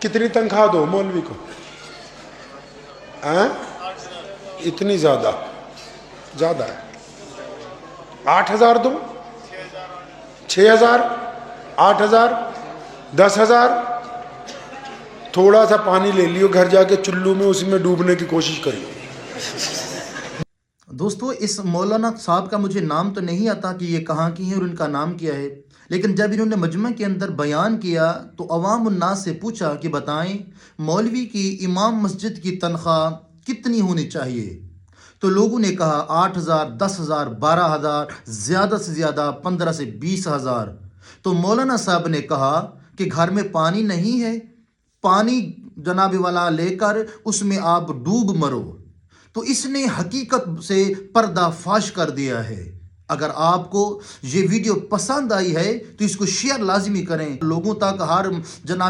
کتنی تنخواہ دو مولوی کو؟ اتنی زیادہ ہے. 8,000 دو، 6,000، 8,000، 10,000. تھوڑا سا پانی لے لیو گھر جا کے چلو میں، اسی میں ڈوبنے کی کوشش کریو. دوستو اس مولانا صاحب کا مجھے نام تو نہیں آتا کہ یہ کہاں کی ہیں اور ان کا نام کیا ہے، لیکن جب انہوں نے مجمع کے اندر بیان کیا تو عوام الناس سے پوچھا کہ بتائیں مولوی کی امام مسجد کی تنخواہ کتنی ہونی چاہیے؟ تو لوگوں نے کہا 8,000، 10,000، 12,000، زیادہ سے زیادہ 15 سے 20,000. تو مولانا صاحب نے کہا کہ گھر میں پانی نہیں ہے، پانی جناب والا لے کر اس میں آپ ڈوب مرو. تو اس نے حقیقت سے پردہ فاش کر دیا ہے. اگر آپ کو یہ ویڈیو پسند آئی ہے تو اس کو شیئر لازمی کریں، لوگوں تک ہر جناب